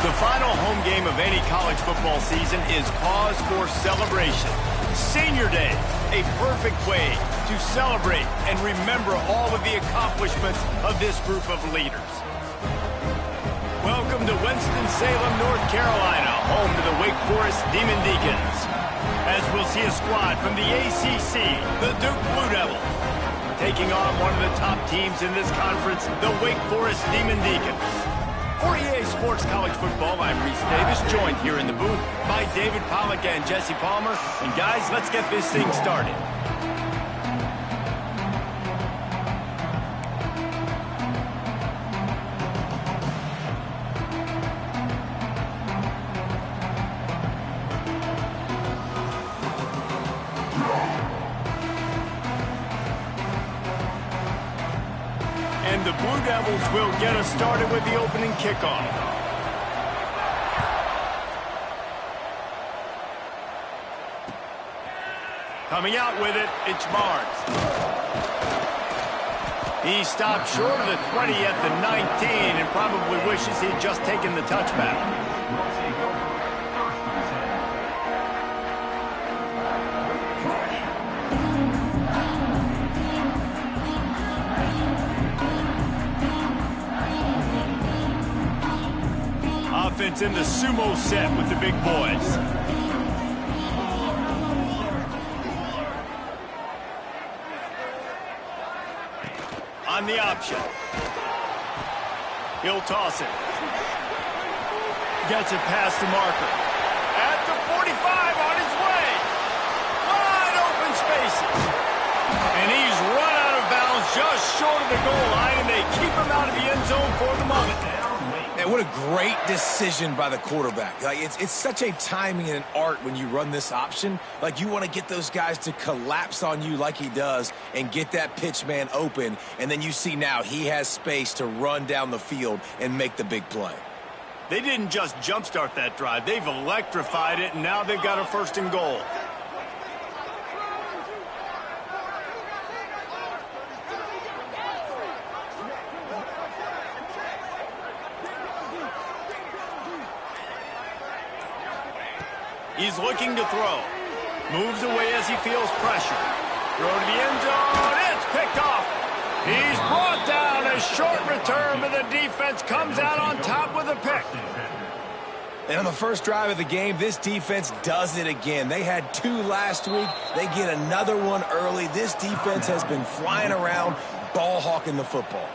The final home game of any college football season is cause for celebration. Senior Day, a perfect way to celebrate and remember all of the accomplishments of this group of leaders. Welcome to Winston-Salem, North Carolina, home to the Wake Forest Demon Deacons. As we'll see a squad from the ACC, the Duke Blue Devils, taking on one of the top teams in this conference, the Wake Forest Demon Deacons. For EA Sports College Football, I'm Reese Davis, joined here in the booth by David Pollack and Jesse Palmer. And guys, let's get this thing started. And the Blue Devils will get us started with the opening kickoff. Coming out with it, it's Barnes. He stopped short of the 20 at the 19 and probably wishes he'd just taken the touchback. Offense in the sumo set with the big boys. On the option. He'll toss it. Gets it past the marker. At the 45 on his way. Wide open spaces. And he's run out of bounds just short of the goal line, and they keep him out of the end zone for the moment. Man, what a great decision by the quarterback. Like, it's such a timing and an art when you run this option. Like, you want to get those guys to collapse on you like he does and get that pitch man open. And then you see now he has space to run down the field and make the big play. They didn't just jumpstart that drive. They've electrified it, and now they've got a 1st and goal. He's looking to throw. Moves away as he feels pressure. Throw to the end zone. It's picked off. He's brought down. A short return, but the defense comes out on top with a pick. And on the first drive of the game, this defense does it again. They had 2 last week. They get another one early. This defense has been flying around, ball hawking the football.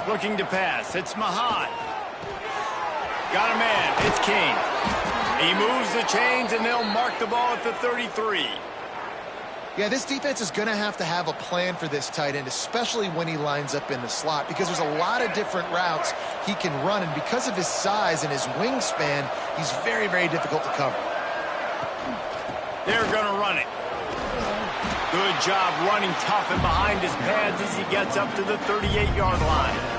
Looking to pass. It's Mahan. Got a man. It's King. He moves the chains, and they'll mark the ball at the 33. Yeah, this defense is going to have a plan for this tight end, especially when he lines up in the slot, because there's a lot of different routes he can run, and because of his size and his wingspan, he's very, very difficult to cover. They're going to run it. Good job running tough and behind his pads as he gets up to the 38-yard line.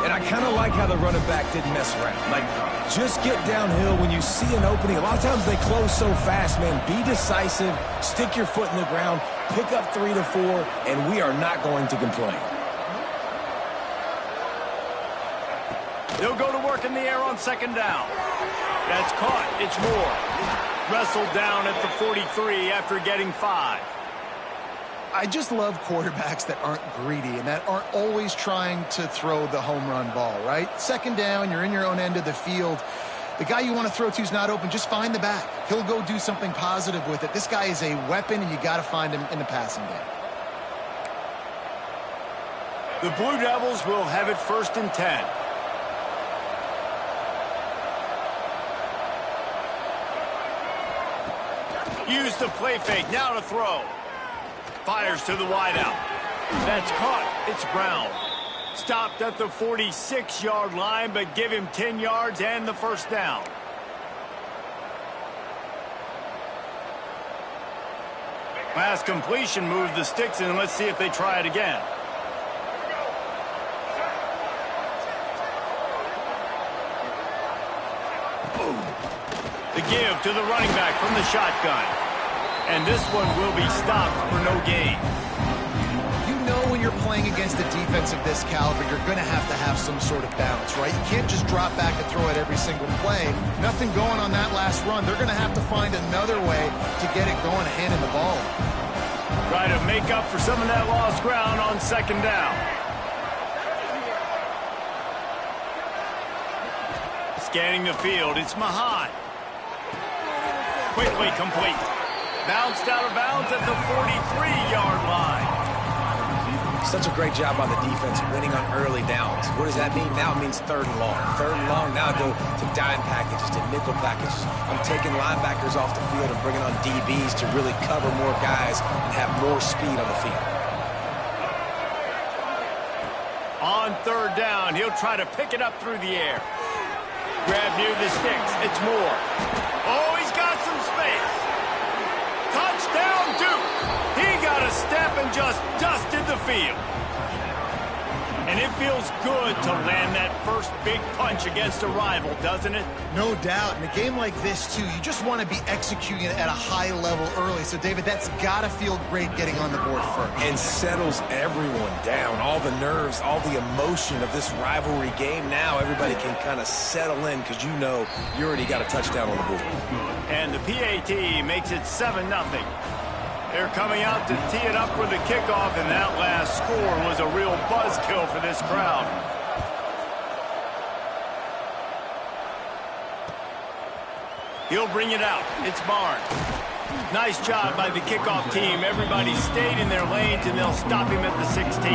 And I kind of like how the running back didn't mess around. Like, just get downhill when you see an opening. A lot of times they close so fast, man. Be decisive, stick your foot in the ground, pick up 3 to 4, and we are not going to complain. They'll go to work in the air on second down. That's caught. It's Moore. Wrestled down at the 43 after getting 5. I just love quarterbacks that aren't greedy and that aren't always trying to throw the home run ball, right? Second down, you're in your own end of the field. The guy you want to throw to is not open. Just find the back. He'll go do something positive with it. This guy is a weapon, and you got to find him in the passing game. The Blue Devils will have it 1st and 10. Use the play fake. Now to throw. Fires to the wideout. That's caught. It's Brown. Stopped at the 46-yard line, but give him 10 yards and the first down. Pass completion moved the sticks, and let's see if they try it again. The give to the running back from the shotgun. And this one will be stopped for no gain. You know when you're playing against a defense of this caliber, you're going to have some sort of bounce, right? You can't just drop back and throw it every single play. Nothing going on that last run. They're going to have to find another way to get it going, handing the ball. Try to make up for some of that lost ground on second down. Scanning the field, it's Mahan. Quickly complete. Bounced out of bounds at the 43-yard line. Such a great job by the defense winning on early downs. What does that mean? Now it means 3rd and long. 3rd and long, now I go to dime packages, to nickel packages. I'm taking linebackers off the field and bringing on DBs to really cover more guys and have more speed on the field. On 3rd down, he'll try to pick it up through the air. Grab near the sticks. It's Moore. Oh, he's got some space. Touchdown, Duke. He got a step and just dusted the field. And it feels good to land that first big punch against a rival, doesn't it? No doubt. In a game like this, too, you just want to be executing it at a high level early. So, David, that's got to feel great getting on the board first. And settles everyone down. All the nerves, all the emotion of this rivalry game. Now everybody can kind of settle in because you know you already got a touchdown on the board. And the PAT makes it 7-0. They're coming out to tee it up for the kickoff, and that last score was a real buzzkill for this crowd. He'll bring it out. It's Barnes. Nice job by the kickoff team. Everybody stayed in their lanes, and they'll stop him at the 16.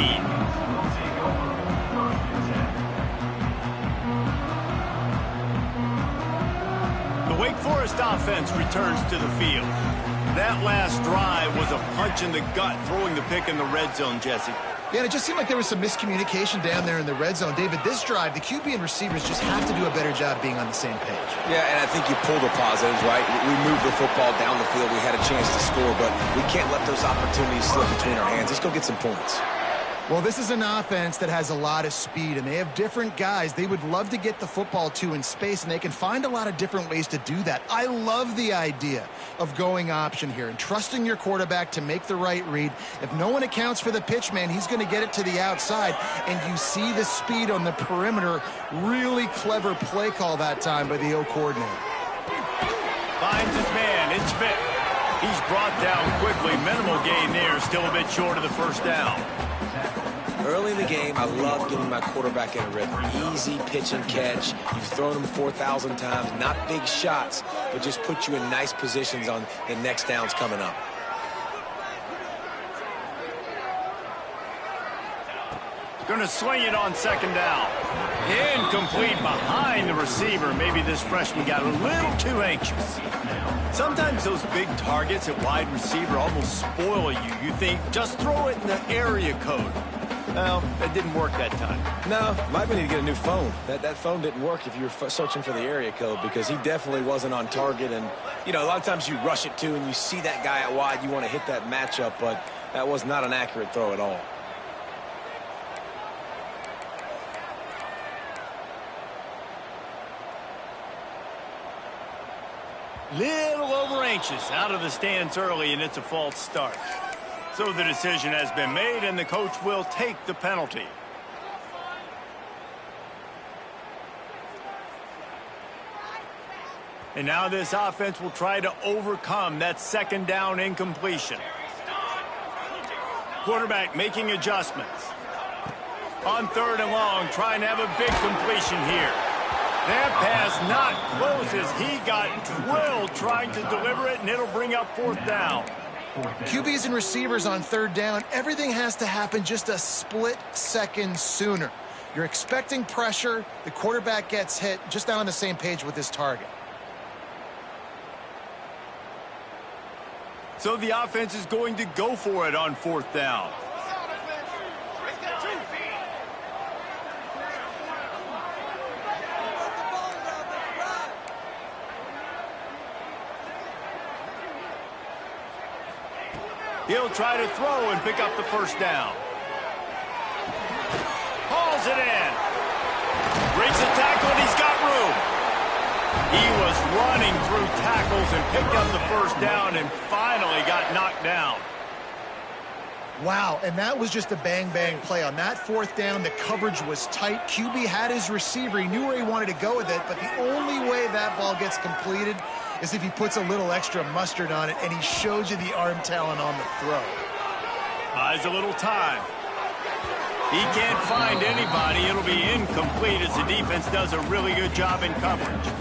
The Wake Forest offense returns to the field. That last drive was a punch in the gut, throwing the pick in the red zone, Jesse. Yeah, and it just seemed like there was some miscommunication down there in the red zone. David, this drive, the QB and receivers just have to do a better job being on the same page. Yeah, and I think you pull the positives, right? We moved the football down the field. We had a chance to score, but we can't let those opportunities slip between our hands. Let's go get some points. Well, this is an offense that has a lot of speed, and they have different guys they would love to get the football to in space, and they can find a lot of different ways to do that. I love the idea of going option here and trusting your quarterback to make the right read. If no one accounts for the pitch, man, he's going to get it to the outside, and you see the speed on the perimeter. Really clever play call that time by the O coordinator. Finds his man. It's Vick. He's brought down quickly. Minimal gain there. Still a bit short of the first down. Early in the game, I love getting my quarterback in a rhythm. Easy pitch and catch. You've thrown them 4,000 times. Not big shots, but just put you in nice positions on the next downs coming up. Going to swing it on second down. Incomplete behind the receiver. Maybe this freshman got a little too anxious. Sometimes those big targets at wide receiver almost spoil you. You think, just throw it in the area code. Well, that didn't work that time. No, might need to get a new phone. That phone didn't work if you were searching for the area code because he definitely wasn't on target. And, you know, a lot of times you rush it too and you see that guy out wide. You want to hit that matchup, but that was not an accurate throw at all. Little over anxious out of the stands early, and it's a false start. So the decision has been made, and the coach will take the penalty. And now this offense will try to overcome that second down incompletion. Quarterback making adjustments. On 3rd and long, trying to have a big completion here. That pass not close as he got drilled trying to deliver it, and it'll bring up 4th down. QBs and receivers on 3rd down, everything has to happen just a split second sooner. You're expecting pressure, the quarterback gets hit, just not on the same page with his target. So the offense is going to go for it on 4th down. He'll try to throw and pick up the 1st down. Hauls it in. Breaks a tackle, and he's got room. He was running through tackles and picked up the 1st down and finally got knocked down. Wow, and that was just a bang-bang play. On that 4th down, the coverage was tight. QB had his receiver. He knew where he wanted to go with it, but the only way that ball gets completed is if he puts a little extra mustard on it, and he shows you the arm talent on the throw. Buys a little time. He can't find anybody. It'll be incomplete as the defense does a really good job in coverage.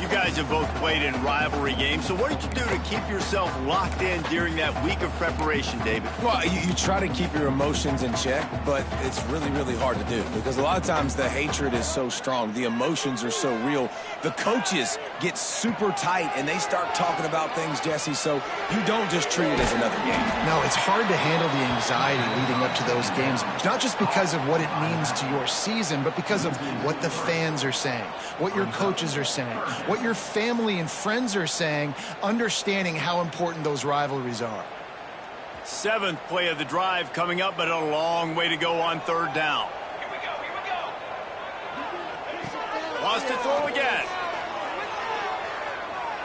You guys have both played in rivalry games, so what did you do to keep yourself locked in during that week of preparation, David? Well, you try to keep your emotions in check, but it's really, really hard to do because a lot of times the hatred is so strong. The emotions are so real. The coaches get super tight, and they start talking about things, Jesse, so you don't just treat it as another game. No, it's hard to handle the anxiety leading up to those games, not just because of what it means to your season, but because of what the fans are saying, what your coaches are saying, what your family and friends are saying, understanding how important those rivalries are. 7th play of the drive coming up, but a long way to go on 3rd down. Wants to throw again.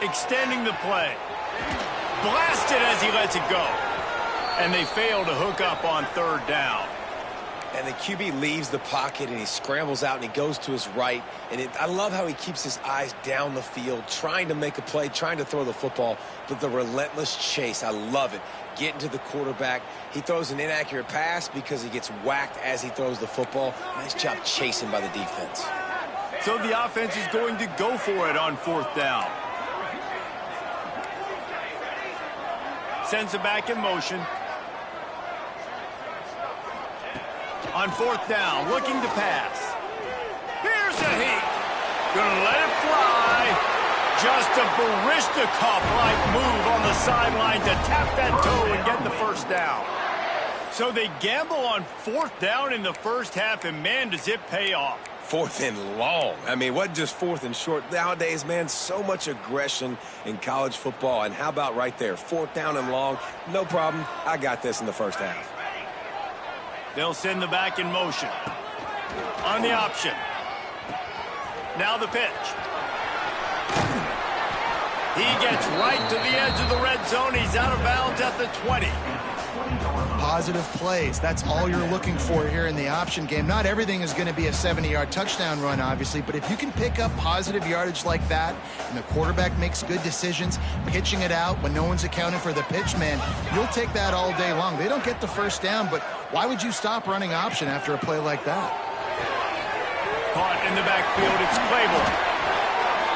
Extending the play. Blasted as he lets it go. And they fail to hook up on 3rd down. And the QB leaves the pocket, and he scrambles out, and he goes to his right. And I love how he keeps his eyes down the field, trying to make a play, trying to throw the football, but the relentless chase, I love it. Getting to the quarterback. He throws an inaccurate pass because he gets whacked as he throws the football. Nice job chasing by the defense. So the offense is going to go for it on 4th down. Sends it back in motion. On 4th down, looking to pass. Here's a heat. Gonna let it fly. Just a Barishnikov-like move on the sideline to tap that toe and get the 1st down. So they gamble on 4th down in the first half, and man, does it pay off. 4th and long. I mean, what just 4th and short? Nowadays, man, so much aggression in college football. And how about right there? 4th down and long. No problem. I got this in the first half. They'll send the back in motion. On the option. Now the pitch. He gets right to the edge of the red zone. He's out of bounds at the 20. Positive plays. That's all you're looking for here in the option game. Not everything is going to be a 70-yard touchdown run, obviously, but if you can pick up positive yardage like that and the quarterback makes good decisions, pitching it out when no one's accounting for the pitch, man, you'll take that all day long. They don't get the 1st down, but why would you stop running option after a play like that? Caught in the backfield, it's Claiborne.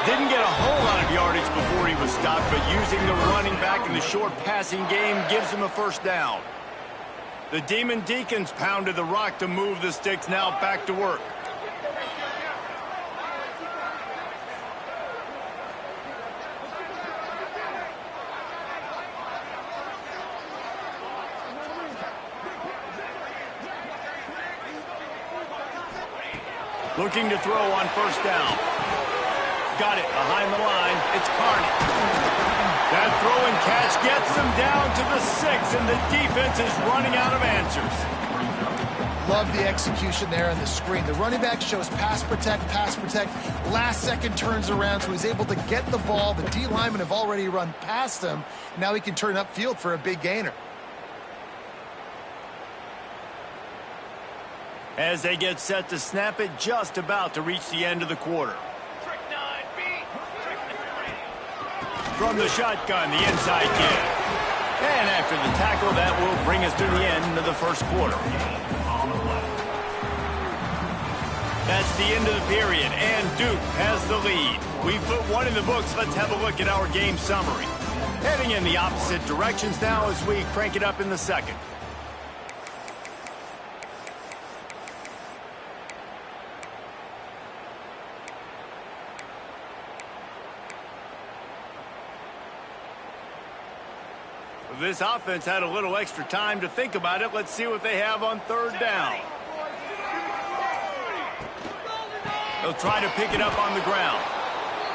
Didn't get a whole lot of yardage before he was stopped, but using the running back in the short passing game gives him a 1st down. The Demon Deacons pounded the rock to move the sticks, now back to work. Looking to throw on 1st down. Got it behind the line. It's Carney. That throw and catch gets them down to the 6, and the defense is running out of answers. Love the execution there on the screen. The running back shows pass protect, last second turns around, so he's able to get the ball. The D linemen have already run past him. Now he can turn upfield for a big gainer. As they get set to snap it, just about to reach the end of the quarter. From the shotgun, the inside give. And after the tackle, that will bring us to the end of the first quarter. That's the end of the period, and Duke has the lead. We've put one in the books. Let's have a look at our game summary. Heading in the opposite directions now as we crank it up in the second. This offense had a little extra time to think about it. Let's see what they have on third down. They'll try to pick it up on the ground.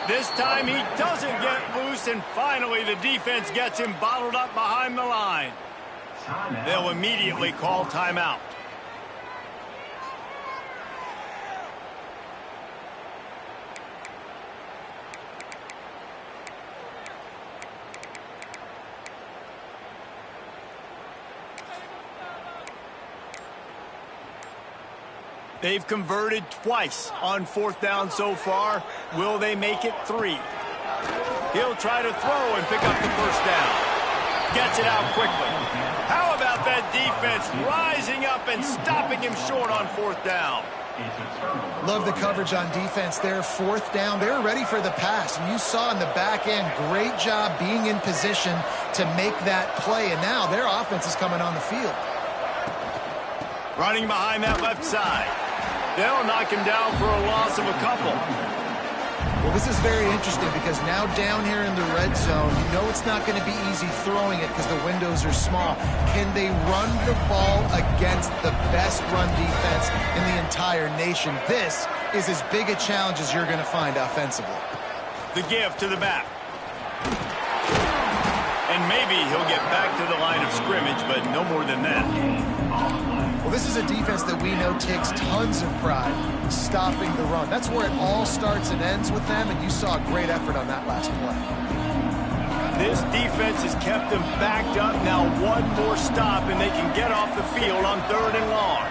This time he doesn't get loose, and finally the defense gets him bottled up behind the line. They'll immediately call timeout. They've converted twice on fourth down so far. Will they make it 3? He'll try to throw and pick up the first down. Gets it out quickly. How about that defense rising up and stopping him short on fourth down? Love the coverage on defense there. Fourth down, they're ready for the pass. And you saw in the back end, great job being in position to make that play. And now their offense is coming on the field. Running behind that left side. They'll knock him down for a loss of a couple. Well, this is very interesting because now down here in the red zone, you know it's not going to be easy throwing it because the windows are small. Can they run the ball against the best run defense in the entire nation? This is as big a challenge as you're going to find offensively. The give to the back. And maybe he'll get back to the line of scrimmage, but no more than that. Well, this is a defense that we know takes tons of pride stopping the run. That's where it all starts and ends with them, and you saw a great effort on that last play. This defense has kept them backed up. Now one more stop, and they can get off the field on third and long.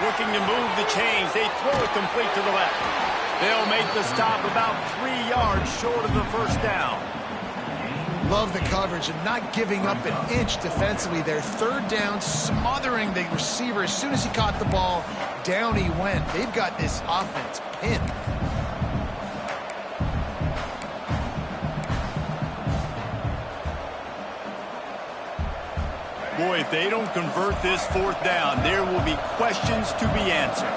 Looking to move the chains. They throw it complete to the left. They'll make the stop about 3 yards short of the first down. Love the coverage and not giving up an inch defensively there. Third down, smothering the receiver. As soon as he caught the ball, down he went. They've got this offense pinned. Boy, if they don't convert this fourth down, there will be questions to be answered.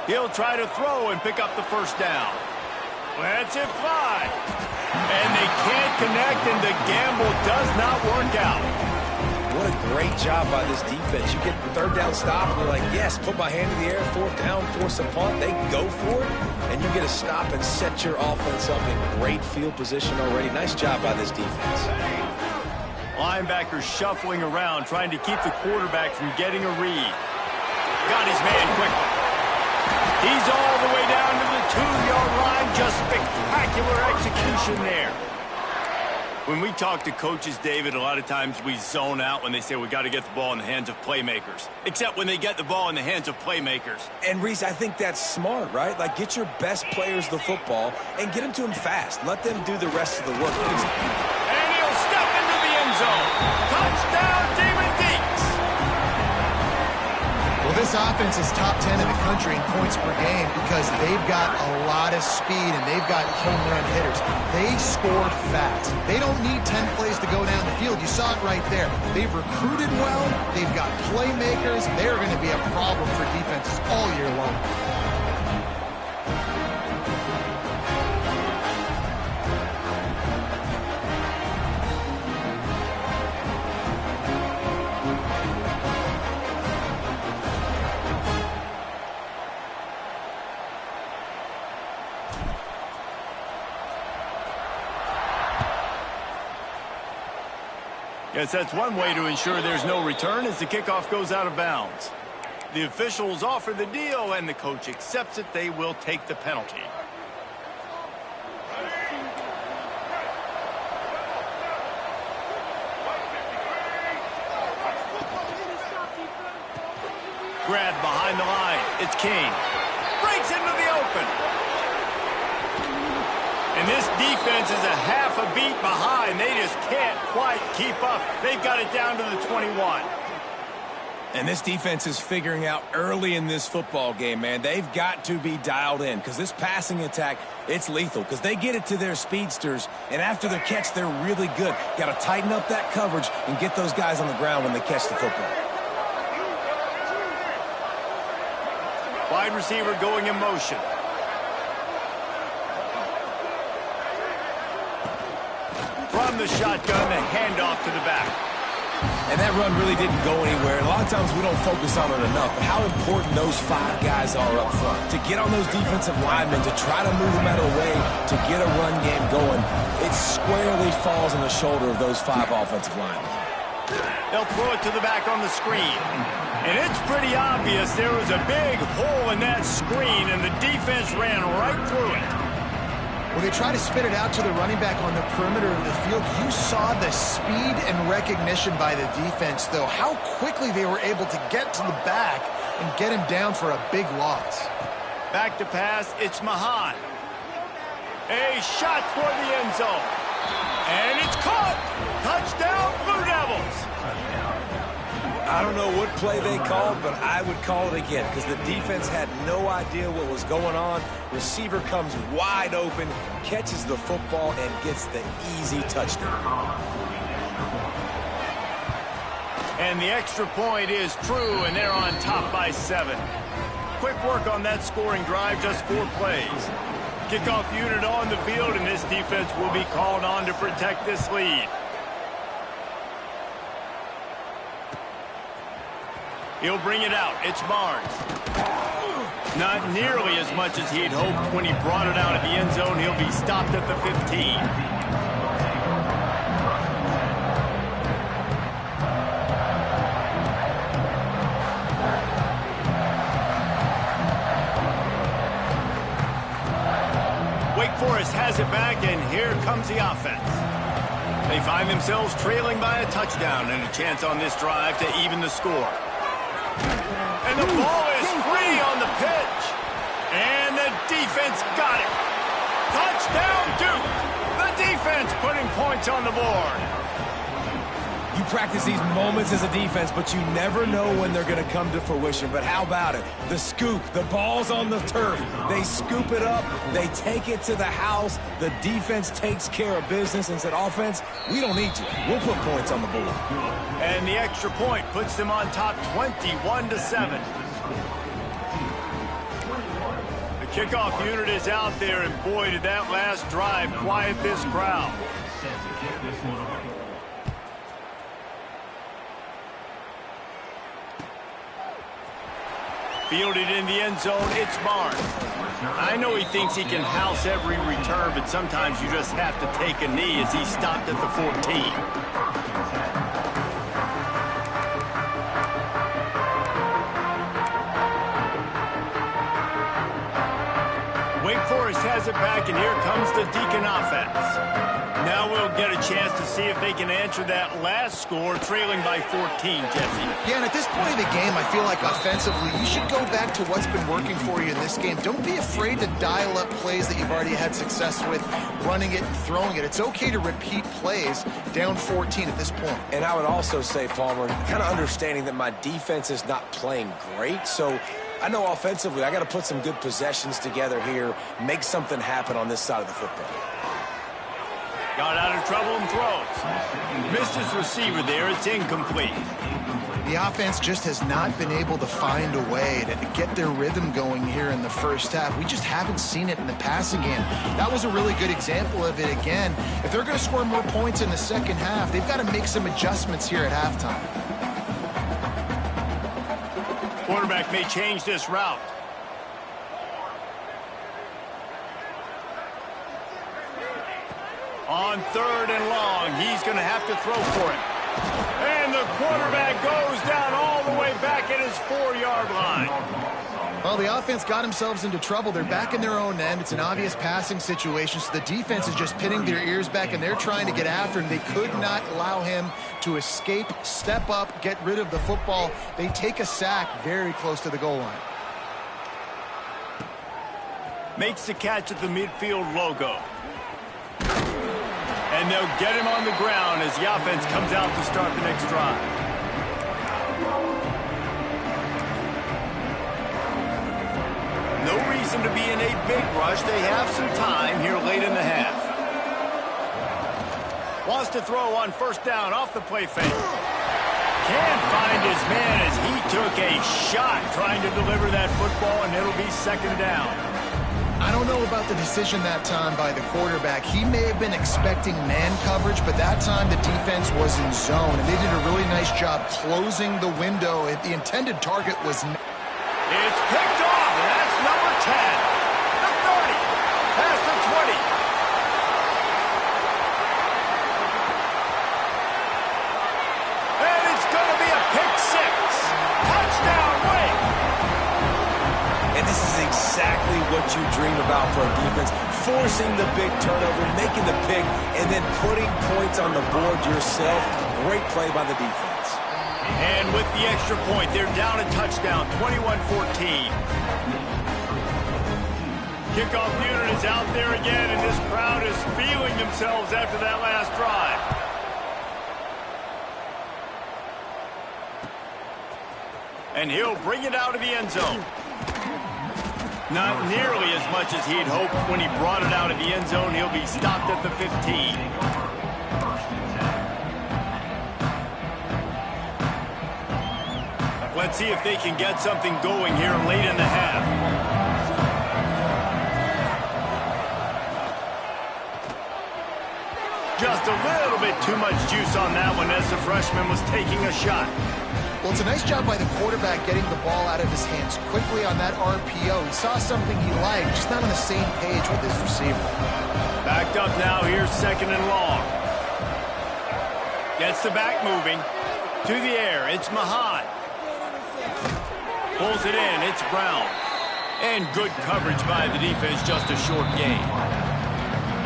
He'll try to throw and pick up the first down. Lets it fly. And they can't connect, and the gamble does not work out. What a great job by this defense. You get the third down stop, and you're like, yes, put my hand in the air, fourth down, force a punt. They go for it, and you get a stop and set your offense up in great field position already. Nice job by this defense. Linebackers shuffling around, trying to keep the quarterback from getting a read. Got his man quickly. He's all the way down to the 2-yard line. Just spectacular execution there. When we talk to coaches, David, a lot of times we zone out when they say we got to get the ball in the hands of playmakers. Except when they get the ball in the hands of playmakers. And, Reese, I think that's smart, right? Like, get your best players the football and get them to them fast. Let them do the rest of the work. And he'll step into the end zone. Touchdown, Demon Deacs. Well, this offense is top 10 in the country in points per game because they've got a lot of speed and they've got home run hitters. They score fast. They don't need 10 plays to go down the field. You saw it right there. They've recruited well. They've got playmakers. They're going to be a problem for defenses all year long. Yes, that's one way to ensure there's no return as the kickoff goes out of bounds. The officials offer the deal, and the coach accepts it. They will take the penalty. Grab behind the line. It's King. Breaks into the open. And this defense is a half a beat behind. They just can't quite keep up. They've got it down to the 21. And this defense is figuring out early in this football game, man. They've got to be dialed in because this passing attack, it's lethal because they get it to their speedsters, and after their catch, they're really good. Got to tighten up that coverage and get those guys on the ground when they catch the football. Wide receiver going in motion. From the shotgun, the handoff to the back. And that run really didn't go anywhere. And a lot of times we don't focus on it enough. But how important those 5 guys are up front. To get on those defensive linemen, to try to move them out of the way, to get a run game going, it squarely falls on the shoulder of those 5 offensive linemen. They'll throw it to the back on the screen. And it's pretty obvious there was a big hole in that screen, and the defense ran right through it. When they try to spit it out to the running back on the perimeter of the field, you saw the speed and recognition by the defense, though, how quickly they were able to get to the back and get him down for a big loss. Back to pass, it's Mahan. A shot toward the end zone. And it's caught. Touchdown, Blue Devils. I don't know what play they called, but I would call it again because the defense had no idea what was going on. Receiver comes wide open, catches the football, and gets the easy touchdown. And the extra point is true, and they're on top by 7. Quick work on that scoring drive, just 4 plays. Kickoff unit on the field, and this defense will be called on to protect this lead. He'll bring it out. It's Barnes. Not nearly as much as he'd hoped when he brought it out of the end zone. He'll be stopped at the 15. Wake Forest has it back, and here comes the offense. They find themselves trailing by a touchdown and a chance on this drive to even the score. And the ball is free on the pitch. And the defense got it. Touchdown, Duke. The defense putting points on the board. You practice these moments as a defense, but you never know when they're going to come to fruition. But how about it? The scoop, the ball's on the turf. They scoop it up. They take it to the house. The defense takes care of business and said, offense, we don't need you. We'll put points on the board. And the extra point puts them on top 21-7. The kickoff unit is out there, and boy, did that last drive quiet this crowd. Fielded in the end zone, it's Barnes. I know he thinks he can house every return, but sometimes you just have to take a knee as he stopped at the 14. Wake Forest has it back, and here comes the Deacon offense. Now we'll get a chance to see if they can answer that last score, trailing by 14, Jesse. Yeah, and at this point of the game, I feel like offensively, you should go back to what's been working for you in this game. Don't be afraid to dial up plays that you've already had success with, running it and throwing it. It's okay to repeat plays down 14 at this point. And I would also say, Palmer, kind of understanding that my defense is not playing great, so I know offensively I got to put some good possessions together here, make something happen on this side of the football. Got out of trouble and throws. Missed his receiver there. It's incomplete. The offense just has not been able to find a way to get their rhythm going here in the first half. We just haven't seen it in the passing game. That was a really good example of it again. If they're going to score more points in the second half, they've got to make some adjustments here at halftime. Quarterback may change this route. On 3rd and long, he's going to have to throw for it. 20-yard line. Well, the offense got themselves into trouble. They're back in their own end. It's an obvious passing situation, so the defense is just pinning their ears back, and they're trying to get after him. They could not allow him to escape, step up, get rid of the football. They take a sack very close to the goal line. Makes the catch at the midfield logo. And they'll get him on the ground as the offense comes out to start the next drive. No reason to be in a big rush. They have some time here late in the half. Wants to throw on first down off the play fake. Can't find his man as he took a shot trying to deliver that football, and it'll be second down. I don't know about the decision that time by the quarterback. He may have been expecting man coverage, but that time the defense was in zone, and they did a really nice job closing the window. The intended target was... It's picked off, and that's number 10. The 30, past the 20. And it's going to be a pick six. Touchdown, Wake. And this is exactly what you dream about for a defense. Forcing the big turnover, making the pick, and then putting points on the board yourself. Great play by the defense. And with the extra point, they're down a touchdown, 21-14. Kickoff unit is out there again, and this crowd is feeling themselves after that last drive. And he'll bring it out of the end zone. Not nearly as much as he'd hoped when he brought it out of the end zone. He'll be stopped at the 15. Let's see if they can get something going here late in the half. Just a little bit too much juice on that one as the freshman was taking a shot. Well, it's a nice job by the quarterback getting the ball out of his hands quickly on that RPO. He saw something he liked, just not on the same page with his receiver. Backed up now, here's second and long. Gets the back moving. To the air, it's Mahad. Pulls it in, it's Brown. And good coverage by the defense, just a short gain.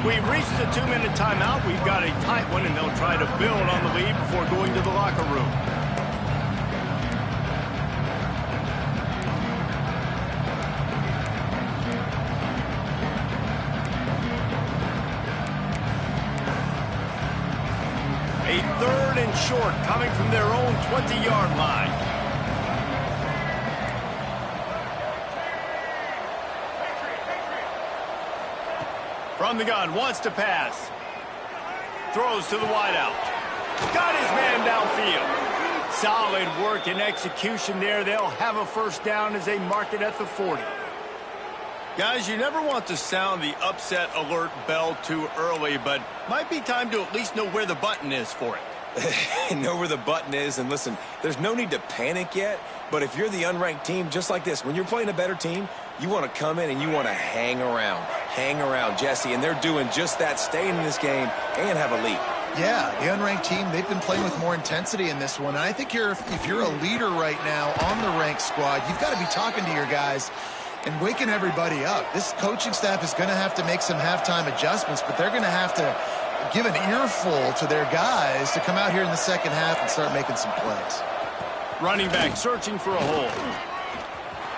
We've reached the 2-minute timeout. We've got a tight one, and they'll try to build on the lead before going to the locker room. A third and short coming from their own 20-yard line. From the gun, wants to pass. Throws to the wideout. Got his man downfield. Solid work and execution there. They'll have a first down as they mark it at the 40. Guys, you never want to sound the upset alert bell too early, but might be time to at least know where the button is for it. Know where the button is, and listen, there's no need to panic yet, but if you're the unranked team, just like this, when you're playing a better team, you want to come in and you want to hang around, Jesse, and they're doing just that, staying in this game and have a lead. Yeah, the unranked team, they've been playing with more intensity in this one, and I think if you're a leader right now on the ranked squad, you've got to be talking to your guys and waking everybody up. This coaching staff is going to have to make some halftime adjustments, but they're going to have to give an earful to their guys to come out here in the second half and start making some plays. Running back searching for a hole.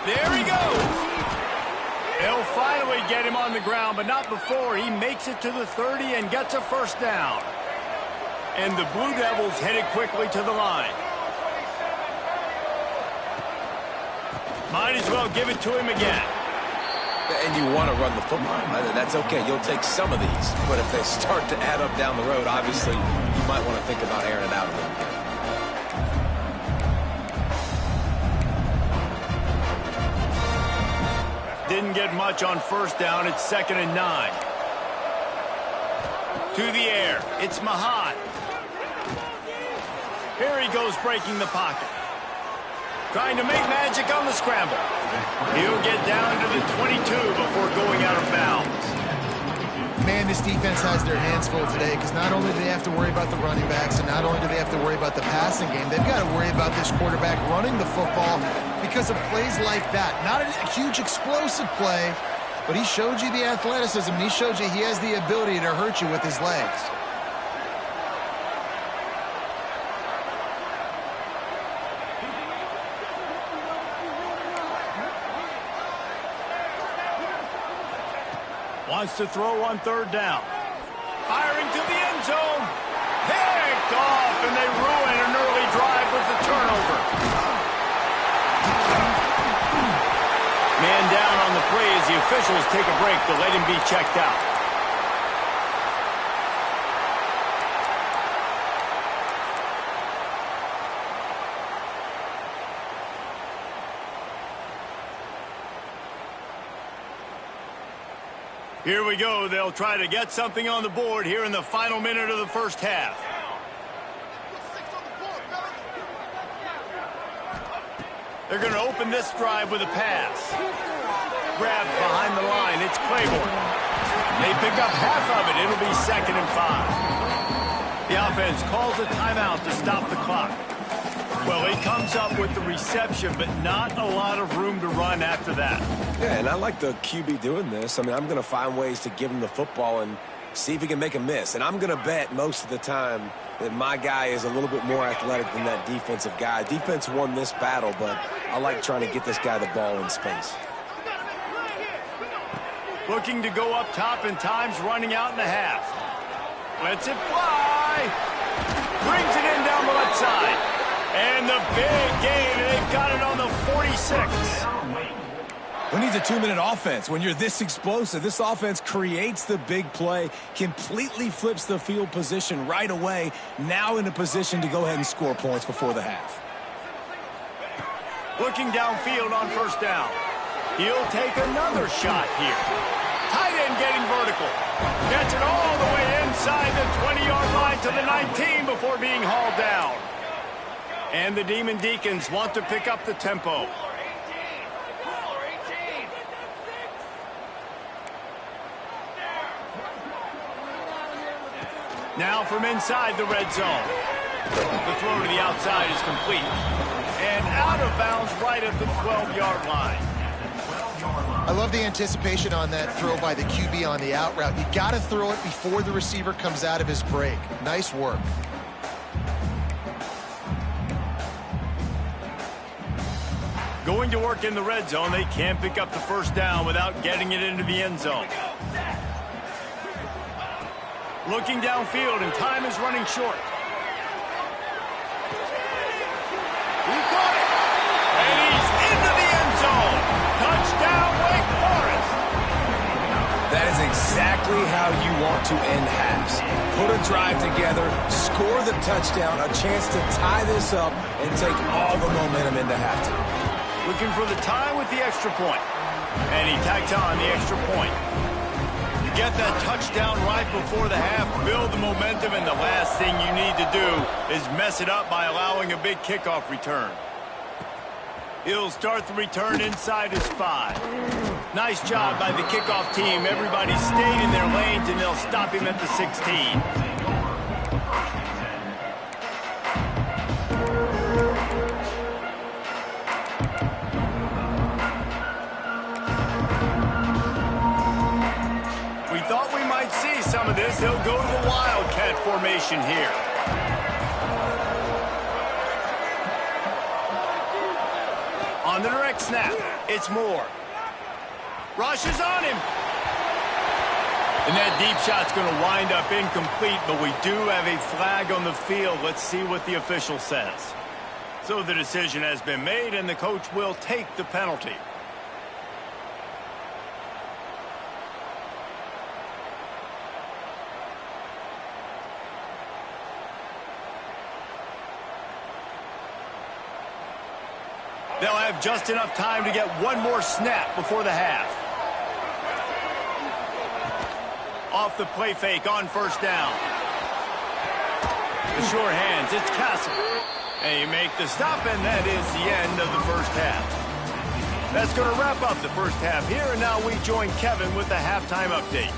There he goes. They'll finally get him on the ground, but not before he makes it to the 30 and gets a first down. And the Blue Devils headed quickly to the line. Might as well give it to him again. And you want to run the football. That's okay. You'll take some of these. But if they start to add up down the road, obviously, you might want to think about airing it out a little bit. Didn't get much on first down. It's 2nd and 9. To the air. It's Mahad. Here he goes breaking the pocket. Trying to make magic on the scramble. He'll get down to the 22 before going out of bounds. Man, this defense has their hands full today because not only do they have to worry about the running backs and not only do they have to worry about the passing game, they've got to worry about this quarterback running the football because of plays like that. Not a huge explosive play, but he showed you the athleticism. He showed you he has the ability to hurt you with his legs. Wants to throw on third down. Firing to the end zone. Picked off, and they ruin an early drive with the turnover. Man down on the play as the officials take a break to let him be checked out. Here we go. They'll try to get something on the board here in the final minute of the first half. They're going to open this drive with a pass. Grab behind the line. It's Claiborne. They pick up half of it. It'll be 2nd and 5. The offense calls a timeout to stop the clock. Well, he comes up with the reception, but not a lot of room to run after that. Yeah, and I like the QB doing this. I mean, I'm going to find ways to give him the football and see if he can make a miss. And I'm going to bet most of the time that my guy is a little bit more athletic than that defensive guy. Defense won this battle, but I like trying to get this guy the ball in space. Looking to go up top, and time's running out in the half. Lets it fly. Brings it in down the left side. And the big gain, and they've got it on the 46. Who needs a 2-minute offense? When you're this explosive, this offense creates the big play, completely flips the field position right away, now in a position to go ahead and score points before the half. Looking downfield on first down. He'll take another shot here. Tight end getting vertical. Gets it all the way inside the 20-yard line to the 19 before being hauled down. And the Demon Deacons want to pick up the tempo. Now from inside the red zone. The throw to the outside is complete. And out of bounds right at the 12-yard line. I love the anticipation on that throw by the QB on the out route. You got to throw it before the receiver comes out of his break. Nice work. Going to work in the red zone. They can't pick up the first down without getting it into the end zone. Looking downfield, and time is running short. He caught it. And he's into the end zone. Touchdown, Wake Forest. That is exactly how you want to end halves. Put a drive together, score the touchdown, a chance to tie this up, and take all the momentum into halftime. Looking for the tie with the extra point. And he tags on the extra point. You get that touchdown right before the half, build the momentum, and the last thing you need to do is mess it up by allowing a big kickoff return. He'll start the return inside his 5. Nice job by the kickoff team. Everybody stayed in their lanes, and they'll stop him at the 16. Some of this, he'll go to the Wildcat formation here. On the direct snap, it's Moore. Rushes on him. And that deep shot's going to wind up incomplete, but we do have a flag on the field. Let's see what the official says. So the decision has been made, and the coach will take the penalty. They'll have just enough time to get one more snap before the half. Off the play fake on first down. The sure hands, it's Castle. And you make the stop, and that is the end of the first half. That's going to wrap up the first half here, and now we join Kevin with the halftime update.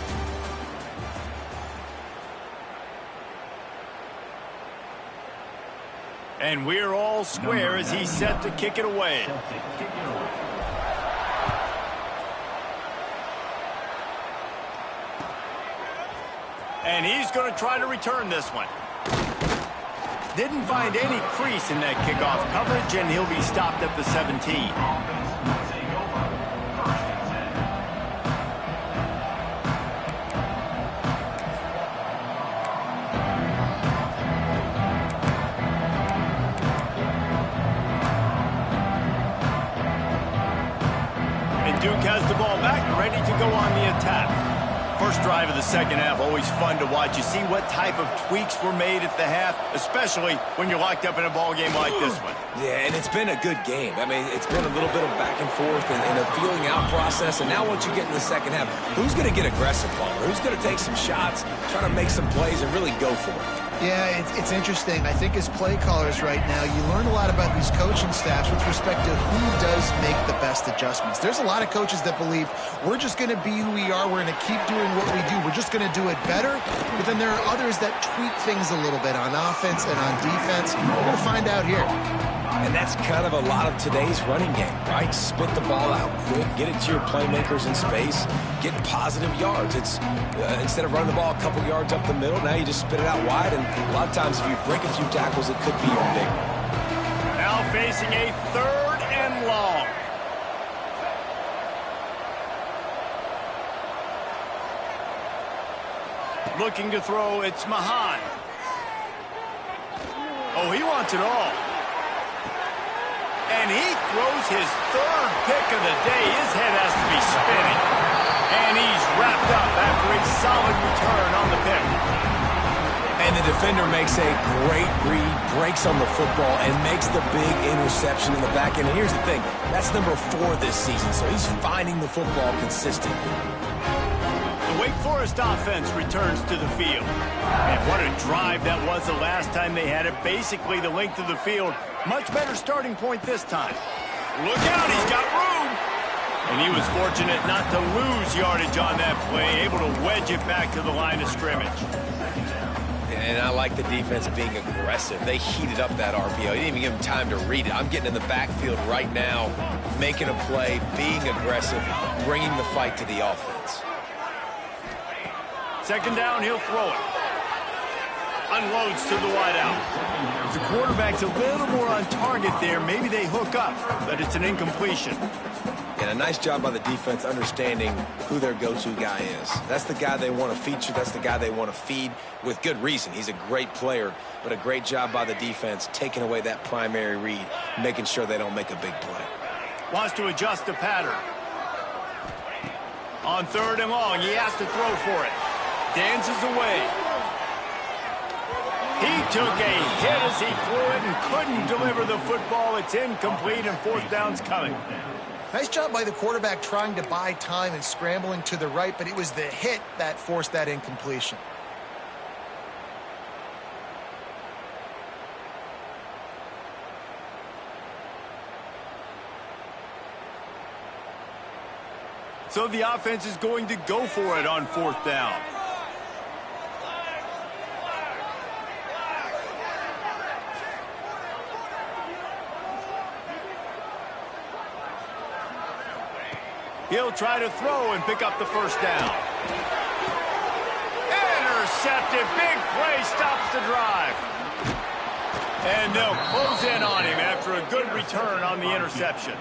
And we're all square as he's set to kick it away. And he's going to try to return this one. Didn't find any crease in that kickoff coverage, and he'll be stopped at the 17. And Duke has the ball back, ready to go on the attack. First drive of the second half, always fun to watch. You see what type of tweaks were made at the half, especially when you're locked up in a ball game like this one. Yeah, and it's been a good game. I mean, it's been a little bit of back and forth and a feeling out process. And now once you get in the second half, who's going to get aggressive, Palmer? Who's going to take some shots, try to make some plays, and really go for it? Yeah, it's interesting. I think as play callers right now, you learn a lot about these coaching staffs with respect to who does make the best adjustments. There's a lot of coaches that believe we're just going to be who we are. We're going to keep doing what we do. We're just going to do it better. But then there are others that tweak things a little bit on offense and on defense. We're going to find out here. And that's kind of a lot of today's running game, right? Spit the ball out quick, get it to your playmakers in space, get positive yards. It's instead of running the ball a couple yards up the middle, now you just spit it out wide, and a lot of times if you break a few tackles, it could be even bigger. Now facing a 3rd and long. Looking to throw, it's Mahan. Oh, he wants it all. And he throws his 3rd pick of the day. His head has to be spinning. And he's wrapped up after a solid return on the pick. And the defender makes a great read, breaks on the football, and makes the big interception in the back end. And here's the thing, that's number 4 this season, so he's finding the football consistently. The Wake Forest offense returns to the field. And what a drive that was the last time they had it. Basically the length of the field. Much better starting point this time. Look out, he's got room. And he was fortunate not to lose yardage on that play, able to wedge it back to the line of scrimmage. And I like the defense being aggressive. They heated up that RPO. He didn't even give him time to read it. I'm getting in the backfield right now, making a play, being aggressive, bringing the fight to the offense. Second down, he'll throw it. Unloads to the wideout. If the quarterback's a little more on target there, maybe they hook up, but it's an incompletion. And a nice job by the defense understanding who their go-to guy is. That's the guy they want to feature. That's the guy they want to feed with good reason. He's a great player, but a great job by the defense taking away that primary read, making sure they don't make a big play. Wants to adjust the pattern. On 3rd and long, he has to throw for it. Dances away. He took a hit as he threw it and couldn't deliver the football. It's incomplete, and 4th down's coming. Nice job by the quarterback trying to buy time and scrambling to the right, but it was the hit that forced that incompletion. So the offense is going to go for it on 4th down. He'll try to throw and pick up the 1st down. Intercepted. Big play stops the drive. And they'll close in on him after a good return on the interception.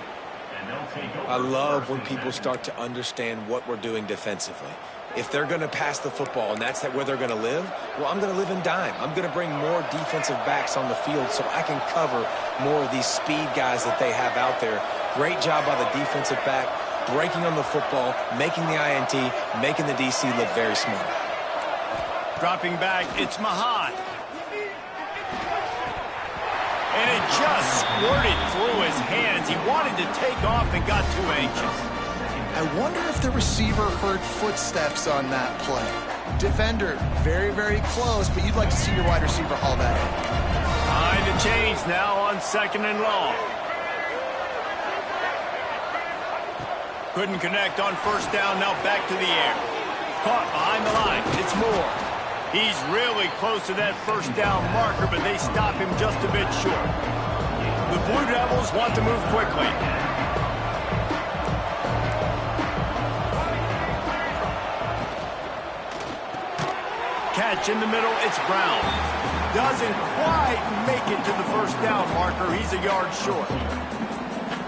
I love when people start to understand what we're doing defensively. If they're going to pass the football and that's where they're going to live, well, I'm going to live in dime. I'm going to bring more defensive backs on the field so I can cover more of these speed guys that they have out there. Great job by the defensive back, breaking on the football, making the INT, making the DC look very smart. Dropping back, it's Mahan. And it just squirted through his hands. He wanted to take off and got too anxious. I wonder if the receiver heard footsteps on that play. Defender, very, very close, but you'd like to see your wide receiver haul that in. Behind the chains now on 2nd and long. Couldn't connect on 1st down, now back to the air. Caught behind the line, it's Moore. He's really close to that first down marker, but they stop him just a bit short. The Blue Devils want to move quickly. Catch in the middle, it's Brown. Doesn't quite make it to the first down marker. He's a yard short.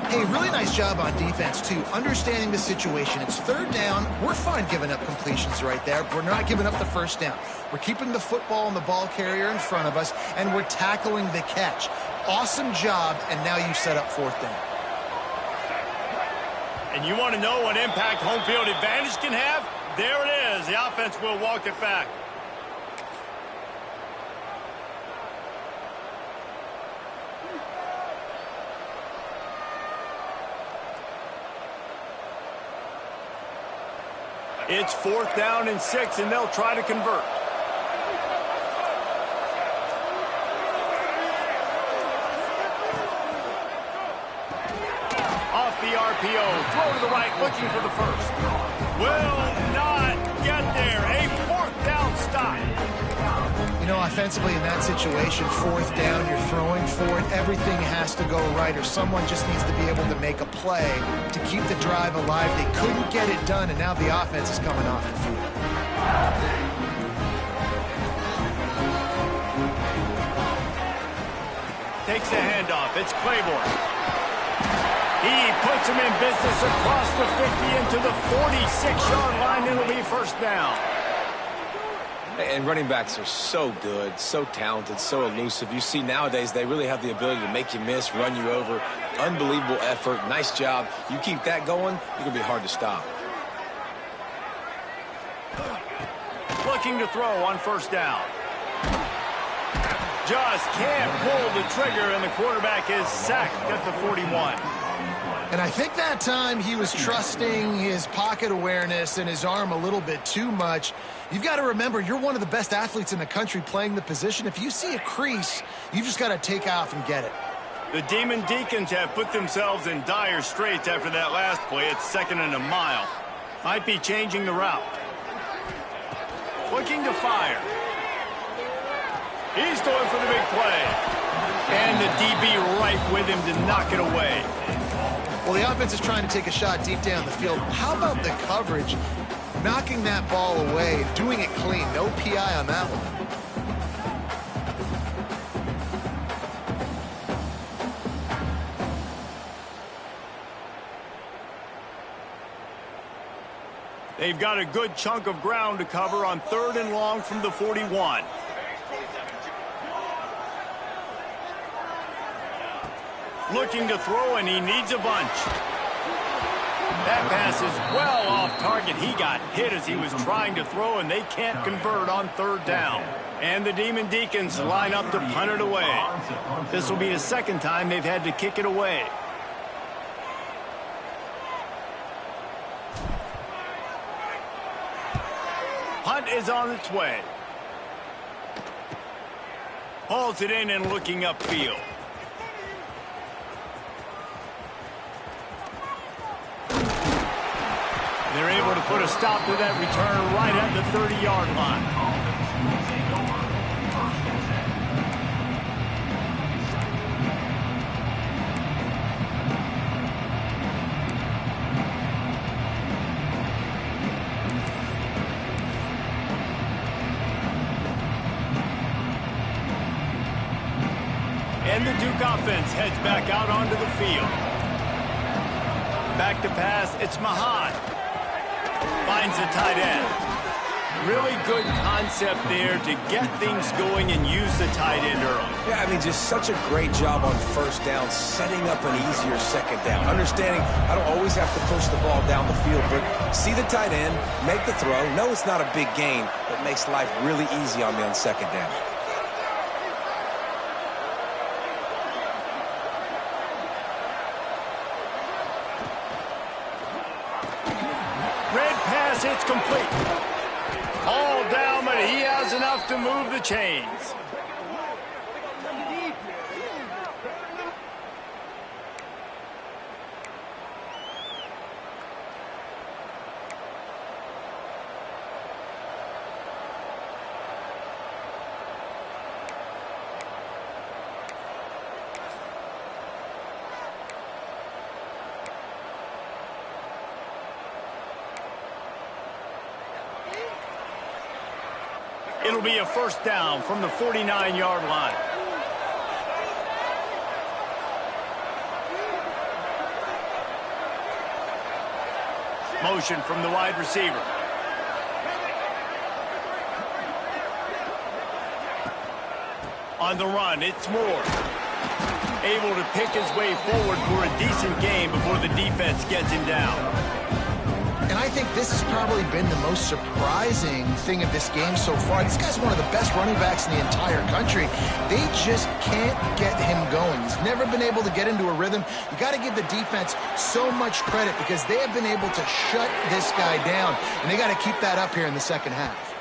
Hey, really nice job on defense, too, understanding the situation. It's third down. We're fine giving up completions right there. We're not giving up the first down. We're keeping the football and the ball carrier in front of us, and we're tackling the catch. Awesome job, and now you set up fourth down. And you want to know what impact home field advantage can have? There it is. The offense will walk it back. It's fourth down and 6, and they'll try to convert. Off the RPO, throw to the right, looking for the first. Will not get there. A fourth down stop. You know, offensively in that situation, fourth down, you're throwing for it. Everything has to go right, or someone just needs to be able to make a play to keep the drive alive. They couldn't get it done, and now the offense is coming off the field. Takes the handoff. It's Claiborne. He puts him in business across the 50 into the 46-yard line. It'll be first down. And running backs are so good, so talented, so elusive. You see nowadays they really have the ability to make you miss, run you over. Unbelievable effort. Nice job. You keep that going, you're going to be hard to stop. Looking to throw on first down. Just can't pull the trigger, and the quarterback is sacked at the 41. And I think that time he was trusting his pocket awareness and his arm a little bit too much. You've got to remember, you're one of the best athletes in the country playing the position. If you see a crease, you've just got to take off and get it. The Demon Deacons have put themselves in dire straits after that last play. It's second and a mile. Might be changing the route. Looking to fire. He's going for the big play. And the DB right with him to knock it away. Well, the offense is trying to take a shot deep down the field. How about the coverage? Knocking that ball away, doing it clean. No PI on that one. They've got a good chunk of ground to cover on third and long from the 41. Looking to throw, and he needs a bunch. That pass is well off target. He got hit as he was trying to throw, and they can't convert on third down. And the Demon Deacons line up to punt it away. This will be the second time they've had to kick it away. Punt is on its way. Hauls it in and looking upfield. They're able to put a stop to that return right at the 30-yard line. And the Duke offense heads back out onto the field. Back to pass, it's Mahan. Finds the tight end. Really good concept there to get things going and use the tight end early. Yeah, I mean, just such a great job on first down, setting up an easier second down. Understanding I don't always have to push the ball down the field, but see the tight end, make the throw. No, it's not a big gain, but makes life really easy on me on second down. It's complete. All down, but he has enough to move the chains. It'll be a first down from the 49-yard line. Motion from the wide receiver. On the run, it's Moore. Able to pick his way forward for a decent game before the defense gets him down. And I think this has probably been the most surprising thing of this game so far. This guy's one of the best running backs in the entire country. They just can't get him going. He's never been able to get into a rhythm. You got to give the defense so much credit because they have been able to shut this guy down. And they got to keep that up here in the second half.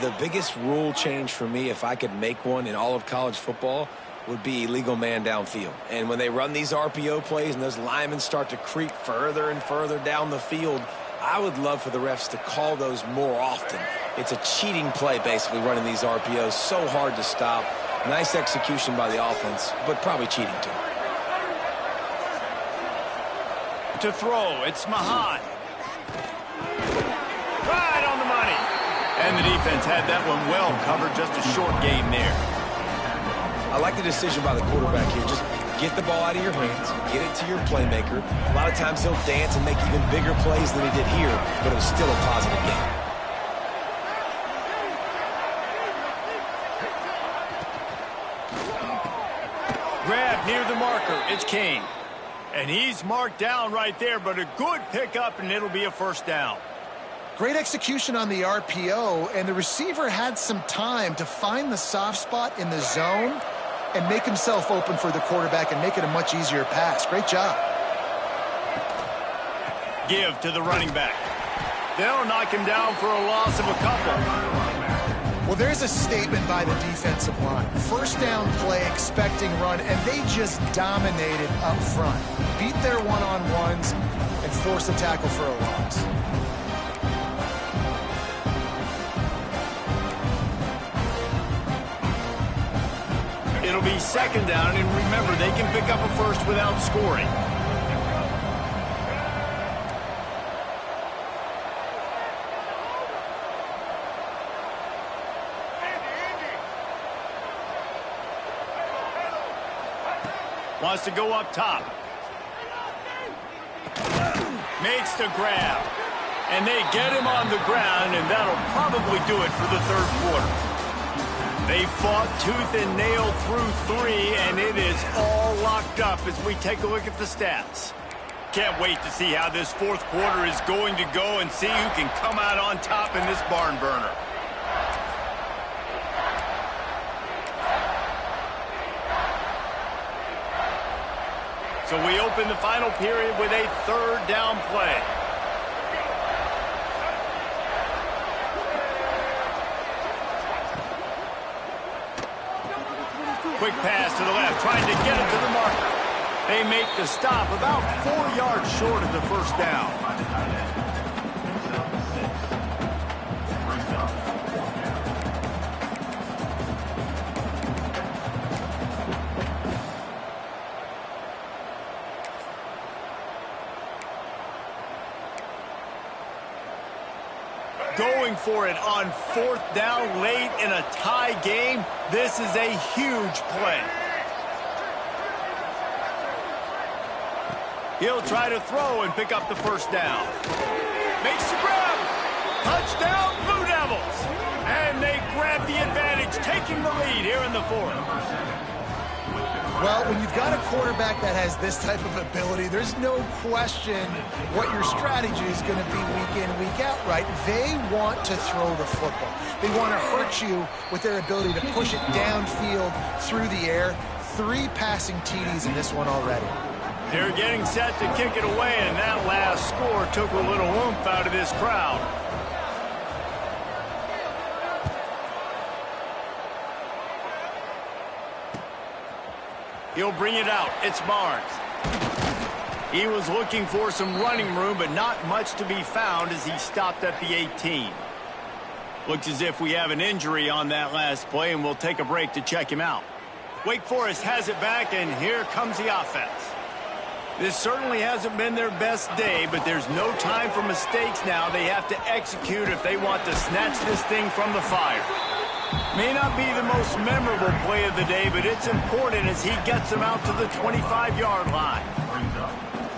The biggest rule change for me, if I could make one in all of college football, would be illegal man downfield. And when they run these RPO plays and those linemen start to creep further and further down the field, I would love for the refs to call those more often. It's a cheating play, basically, running these RPOs. So hard to stop. Nice execution by the offense, but probably cheating too. To throw, it's Mahan. Right on the money. And the defense had that one well covered. Just a short gain there. I like the decision by the quarterback here. Just get the ball out of your hands, get it to your playmaker. A lot of times he'll dance and make even bigger plays than he did here, but it was still a positive game. Grab near the marker. It's Kane. And he's marked down right there, but a good pickup, and it'll be a first down. Great execution on the RPO, and the receiver had some time to find the soft spot in the zone and make himself open for the quarterback and make it a much easier pass. Great job. Give to the running back. They'll knock him down for a loss of a couple. Well, there's a statement by the defensive line. First down play, expecting run, and they just dominated up front. Beat their one-on-ones and forced a tackle for a loss. It'll be second down, and remember, they can pick up a first without scoring. Wants to go up top. Makes the grab. And they get him on the ground, and that'll probably do it for the third quarter. They fought tooth and nail through 3, and it is all locked up as we take a look at the stats. Can't wait to see how this fourth quarter is going to go and see who can come out on top in this barn burner. So we open the final period with a third down play. Quick pass to the left, trying to get it to the marker. They make the stop about 4 yards short of the first down. Going for it on fourth down late in a tie game. This is a huge play. He'll try to throw and pick up the first down. Makes the grab. Touchdown, Blue Devils. And they grab the advantage, taking the lead here in the fourth. Well, when you've got a quarterback that has this type of ability, there's no question what your strategy is going to be week in, week out, right? They want to throw the football. They want to hurt you with their ability to push it downfield through the air. 3 passing TDs in this one already. They're getting set to kick it away, and that last score took a little oomph out of this crowd. He'll bring it out. It's Barnes. He was looking for some running room, but not much to be found as he stopped at the 18. Looks as if we have an injury on that last play, and we'll take a break to check him out. Wake Forest has it back, and here comes the offense. This certainly hasn't been their best day, but there's no time for mistakes now. They have to execute if they want to snatch this thing from the fire. May not be the most memorable play of the day, but it's important as he gets them out to the 25-yard line.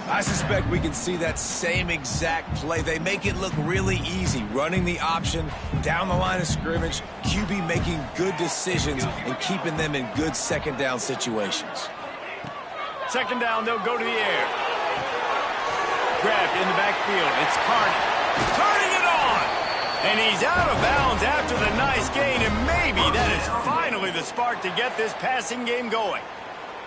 I suspect we can see that same exact play. They make it look really easy, running the option down the line of scrimmage, QB making good decisions and keeping them in good second down situations. Second down, they'll go to the air. Grabbed in the backfield. It's Carney. Turning it on! And he's out of bounds after the nice gain, and maybe that is finally the spark to get this passing game going.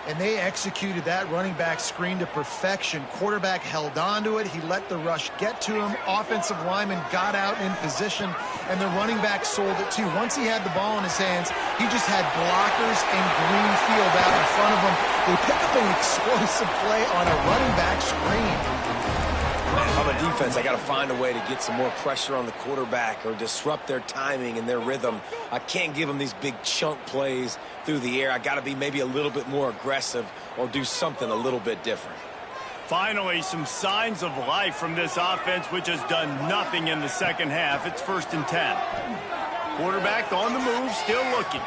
And they executed that running back screen to perfection. Quarterback held on to it. He let the rush get to him. Offensive lineman got out in position, and the running back sold it too. Once he had the ball in his hands, he just had blockers and green field out in front of him. They pick up an explosive play on a running back screen. Man, if I'm a defense, I got to find a way to get some more pressure on the quarterback or disrupt their timing and their rhythm. I can't give them these big chunk plays through the air. I got to be maybe a little bit more aggressive or do something a little bit different. Finally, some signs of life from this offense, which has done nothing in the second half. It's 1st and 10. Quarterback on the move, still looking.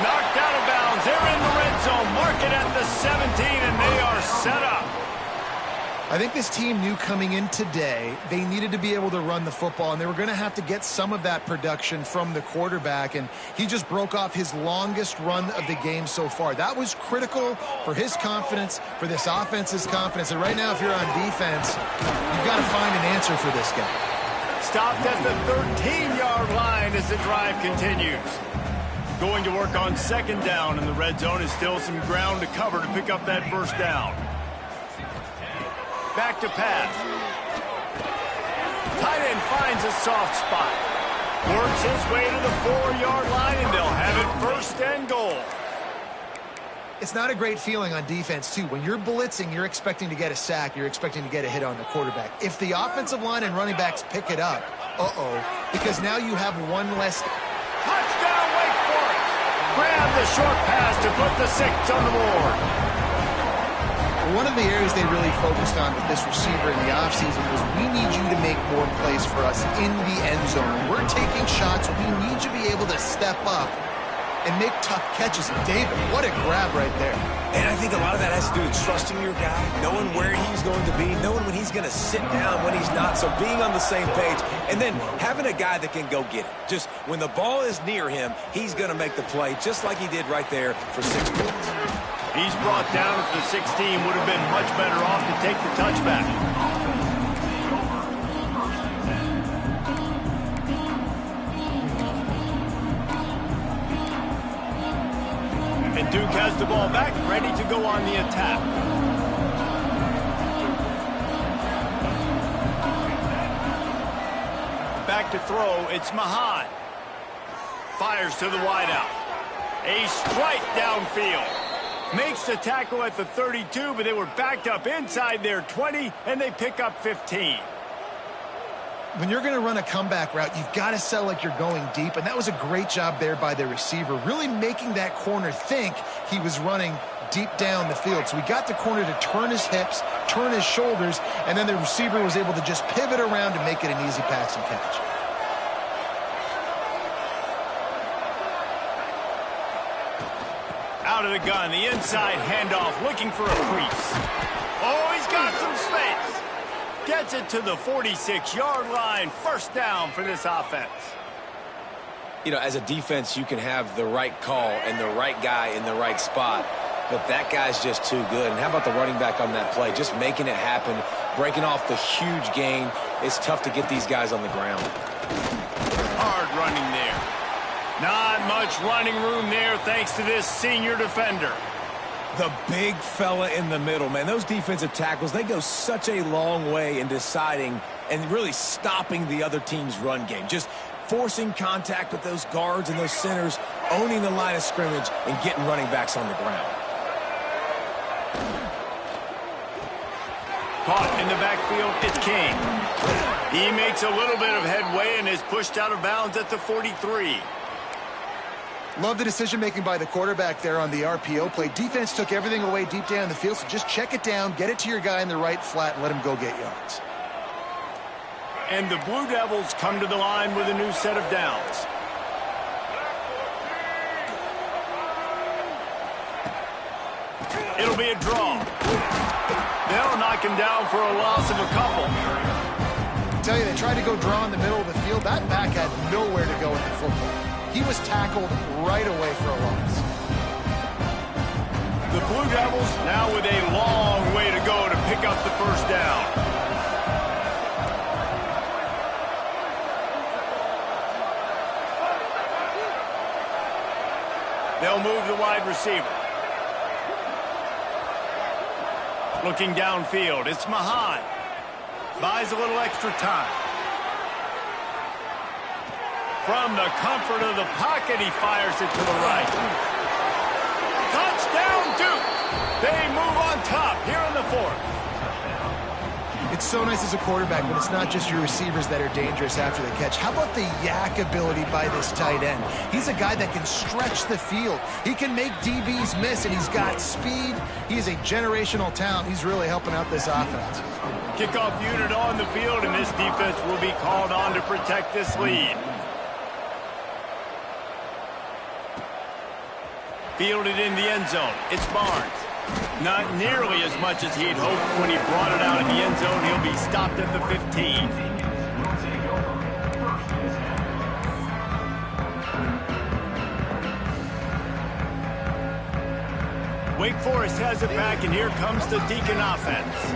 Knocked out of bounds. They're in the red zone. Mark it at the 17, and they are set up. I think this team knew coming in today they needed to be able to run the football, and they were going to have to get some of that production from the quarterback, and he just broke off his longest run of the game so far. That was critical for his confidence, for this offense's confidence, and right now if you're on defense, you've got to find an answer for this guy. Stopped at the 13-yard line as the drive continues. Going to work on second down, and the red zone is still some ground to cover to pick up that first down. Back to pass. Tight end finds a soft spot. Works his way to the 4-yard line, and they'll have it 1st and goal. It's not a great feeling on defense, too. When you're blitzing, you're expecting to get a sack. You're expecting to get a hit on the quarterback. If the offensive line and running backs pick it up, because now you have one less. Touchdown, Wake Forest. Grab the short pass to put the 6 on the board. One of the areas they really focused on with this receiver in the offseason was we need you to make more plays for us in the end zone. We're taking shots. We need you to be able to step up and make tough catches. And David, what a grab right there. And I think a lot of that has to do with trusting your guy, knowing where he's going to be, knowing when he's going to sit down, when he's not. So being on the same page, and then having a guy that can go get it. Just when the ball is near him, he's going to make the play, just like he did right there for 6 points. He's brought down at the 16. Would have been much better off to take the touchback. And Duke has the ball back, ready to go on the attack. Back to throw, it's Mahan. Fires to the wideout. A strike downfield. Makes the tackle at the 32, but they were backed up inside their 20, and they pick up 15. When you're going to run a comeback route, you've got to sell like you're going deep, and that was a great job there by the receiver, really making that corner think he was running deep down the field. So we got the corner to turn his hips, turn his shoulders, and then the receiver was able to just pivot around and make it an easy pass and catch. Out of the gun, the inside handoff, looking for a crease. Oh, he's got some space. Gets it to the 46-yard line. 1st down for this offense. You know, as a defense, you can have the right call and the right guy in the right spot, but that guy's just too good. And how about the running back on that play? Just making it happen, breaking off the huge gain. It's tough to get these guys on the ground. Hard running there. Not much running room there thanks to this senior defender. The big fella in the middle, man. Those defensive tackles, they go such a long way in deciding and really stopping the other team's run game. Just forcing contact with those guards and those centers, owning the line of scrimmage, and getting running backs on the ground. Caught in the backfield, it's King. He makes a little bit of headway and is pushed out of bounds at the 43. Love the decision-making by the quarterback there on the RPO play. Defense took everything away deep down the field, so just check it down, get it to your guy in the right flat, and let him go get yards. And the Blue Devils come to the line with a new set of downs. It'll be a draw. They'll knock him down for a loss of a couple. I tell you, they tried to go draw in the middle of the field. That back had nowhere to go with the football. He was tackled right away for a loss. The Blue Devils now with a long way to go to pick up the first down. They'll move the wide receiver. Looking downfield, it's Mahan. Buys a little extra time. From the comfort of the pocket, he fires it to the right. Touchdown, Duke! They move on top here in the fourth. It's so nice as a quarterback when it's not just your receivers that are dangerous after the catch. How about the yak ability by this tight end? He's a guy that can stretch the field. He can make DBs miss, and he's got speed. He is a generational talent. He's really helping out this offense. Kickoff unit on the field, and this defense will be called on to protect this lead. Fielded in the end zone. It's Barnes. Not nearly as much as he'd hoped when he brought it out in the end zone. He'll be stopped at the 15. Wake Forest has it back, and here comes the Deacon offense.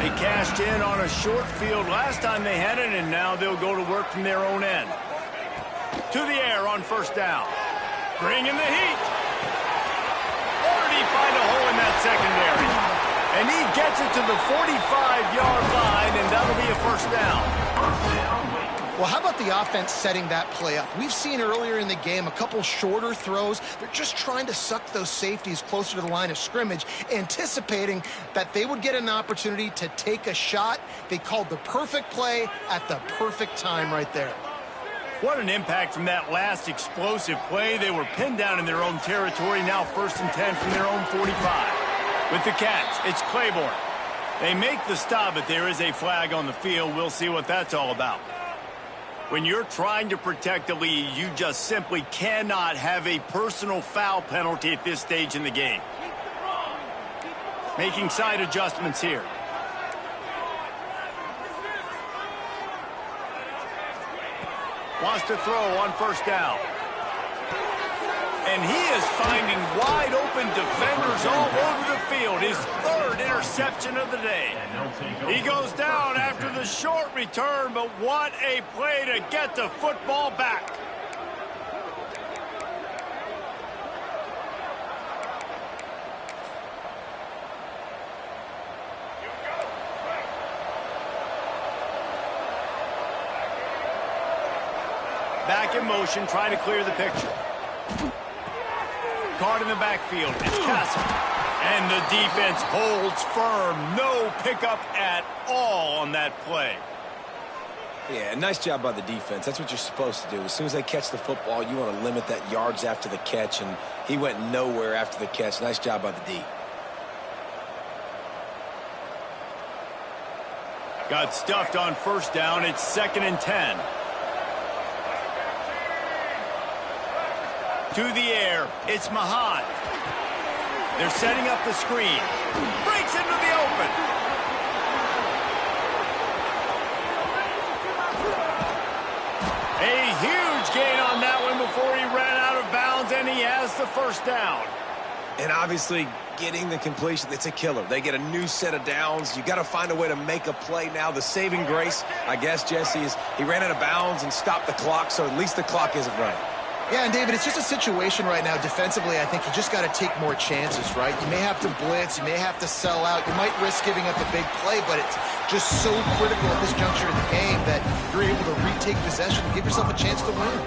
They cashed in on a short field last time they had it, and now they'll go to work from their own end. To the air on first down. Bring in the heat. Find a hole in that secondary. And he gets it to the 45-yard line, and that'll be a first down. Well, how about the offense setting that play up? We've seen earlier in the game a couple shorter throws. They're just trying to suck those safeties closer to the line of scrimmage, anticipating that they would get an opportunity to take a shot. They called the perfect play at the perfect time right there. What an impact from that last explosive play. They were pinned down in their own territory, now 1st and 10 from their own 45. With the catch, it's Claiborne. They make the stop, but there is a flag on the field. We'll see what that's all about. When you're trying to protect the lead, you just simply cannot have a personal foul penalty at this stage in the game. Making side adjustments here. Wants to throw on first down. And he is finding wide open defenders all over the field. His 3rd interception of the day. He goes down after the short return, but what a play to get the football back. Back in motion, trying to clear the picture. Caught in the backfield. It's Castle. And the defense holds firm. No pickup at all on that play. Yeah, nice job by the defense. That's what you're supposed to do. As soon as they catch the football, you want to limit that yards after the catch, and he went nowhere after the catch. Nice job by the D. Got stuffed on first down. It's 2nd and 10. To the air, it's Mahan. They're setting up the screen. Breaks into the open. A huge gain on that one before he ran out of bounds, and he has the first down. And obviously, getting the completion, it's a killer. They get a new set of downs. You got to find a way to make a play now. The saving grace, I guess, Jesse, is he ran out of bounds and stopped the clock, so at least the clock isn't running. Yeah, and David, it's just a situation right now defensively. I think you just got to take more chances, right? You may have to blitz. You may have to sell out. You might risk giving up a big play, but it's just so critical at this juncture in the game that you're able to retake possession and give yourself a chance to win.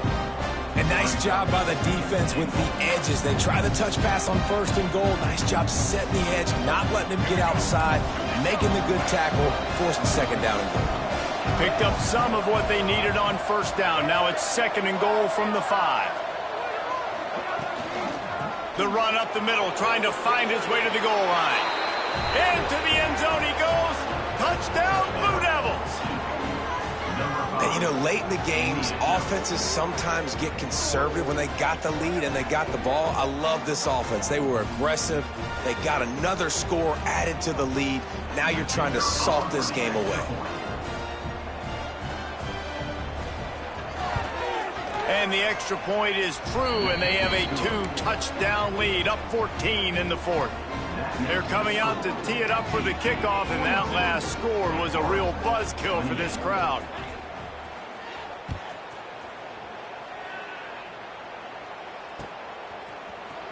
And nice job by the defense with the edges. They try the touch pass on 1st and goal. Nice job setting the edge, not letting him get outside, making the good tackle, forcing 2nd down and goal. Picked up some of what they needed on first down. Now it's 2nd and goal from the 5. The run up the middle, trying to find his way to the goal line. Into the end zone he goes. Touchdown, Blue Devils. And, you know, late in the games, offenses sometimes get conservative when they got the lead and they got the ball. I love this offense. They were aggressive. They got another score added to the lead. Now you're trying to salt this game away. And the extra point is true, and they have a 2-touchdown lead, up 14 in the fourth. They're coming out to tee it up for the kickoff, and that last score was a real buzzkill for this crowd.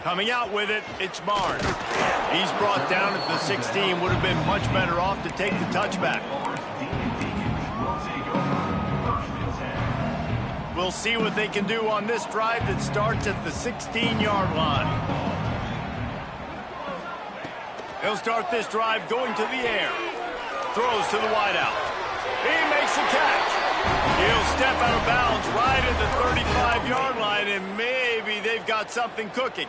Coming out with it, it's Barnes. He's brought down at the 16. Would have been much better off to take the touchback. We'll see what they can do on this drive that starts at the 16-yard line. He'll start this drive going to the air. Throws to the wideout. He makes the catch. He'll step out of bounds right at the 35-yard line, and maybe they've got something cooking.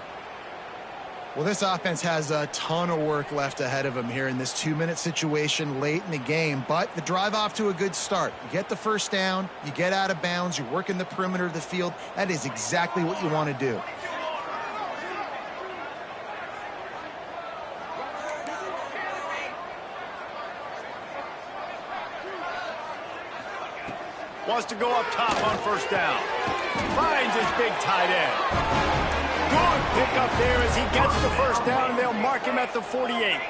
Well, this offense has a ton of work left ahead of them here in this 2-minute situation late in the game, but the drive off to a good start. You get the first down, you get out of bounds, you work in the perimeter of the field. That is exactly what you want to do. Wants to go up top on first down. Finds his big tight end. Good pick up there as he gets the first down, and they'll mark him at the 48.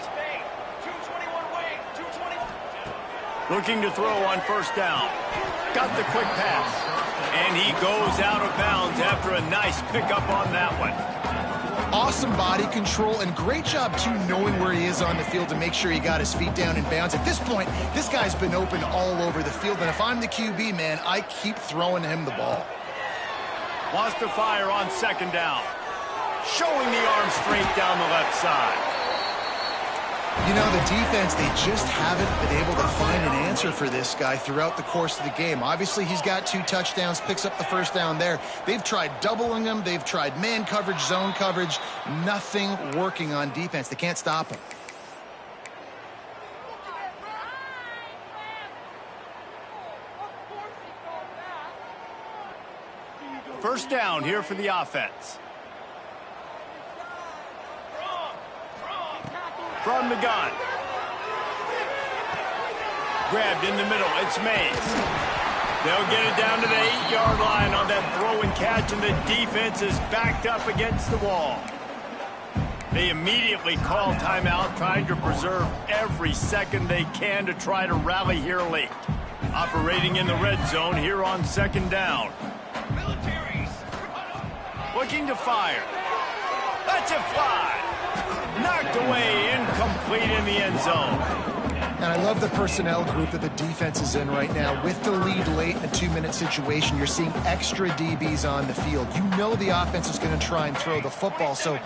Looking to throw on first down. Got the quick pass. And he goes out of bounds after a nice pickup on that one. Awesome body control and great job, too, knowing where he is on the field to make sure he got his feet down in bounds. At this point, this guy's been open all over the field, and if I'm the QB, man, I keep throwing him the ball. Wants to fire on second down. Showing the arm strength down the left side. You know, the defense, they just haven't been able to find an answer for this guy throughout the course of the game. Obviously, he's got 2 touchdowns, picks up the first down there. They've tried doubling him. They've tried man coverage, zone coverage. Nothing working on defense. They can't stop him. First down here for the offense. From the gun. Grabbed in the middle. It's Mays. They'll get it down to the 8-yard line on that throw and catch, and the defense is backed up against the wall. They immediately call timeout, trying to preserve every second they can to try to rally here late. Operating in the red zone here on second down. Looking to fire. Lets it fly. Knocked away, incomplete in the end zone. And I love the personnel group that the defense is in right now. With the lead late in a 2-minute situation, you're seeing extra DBs on the field. You know the offense is going to try and throw the football. So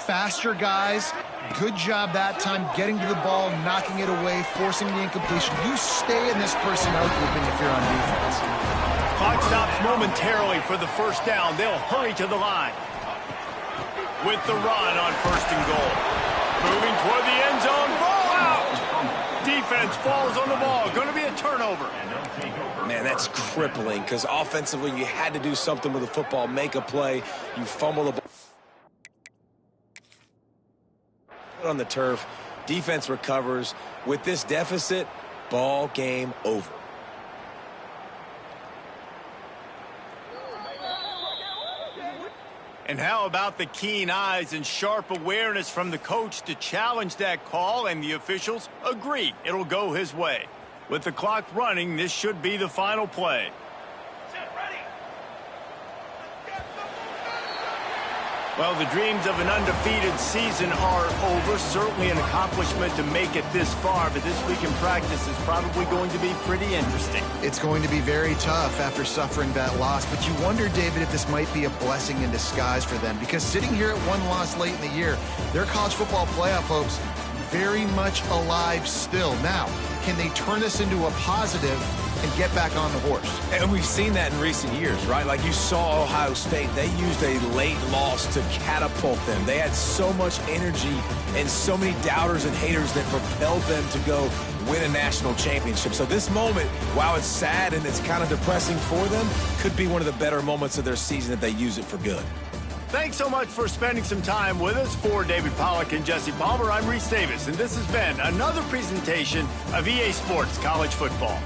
faster guys, good job that time getting to the ball, knocking it away, forcing the incompletion. You stay in this personnel grouping if you're on defense. Clock stops momentarily for the first down. They'll hurry to the line. With the run on first and goal. Moving toward the end zone. Ball out. Defense falls on the ball. Going to be a turnover. Man, that's crippling because offensively you had to do something with the football, make a play. You fumble the ball on the turf. Defense recovers. With this deficit, ball game over. And how about the keen eyes and sharp awareness from the coach to challenge that call, and the officials agree it'll go his way. With the clock running, this should be the final play. Well, the dreams of an undefeated season are over. Certainly an accomplishment to make it this far, but this week in practice is probably going to be pretty interesting. It's going to be very tough after suffering that loss, but you wonder, David, if this might be a blessing in disguise for them, because sitting here at one loss late in the year, their college football playoff hopes very much alive still. Now, can they turn this into a positive and get back on the horse. And we've seen that in recent years, right? Like you saw Ohio State, they used a late loss to catapult them. They had so much energy and so many doubters and haters that propelled them to go win a national championship. So this moment, while it's sad and it's kind of depressing for them, could be one of the better moments of their season if they use it for good. Thanks so much for spending some time with us. For David Pollack and Jesse Palmer, I'm Reese Davis, and this has been another presentation of EA Sports College Football.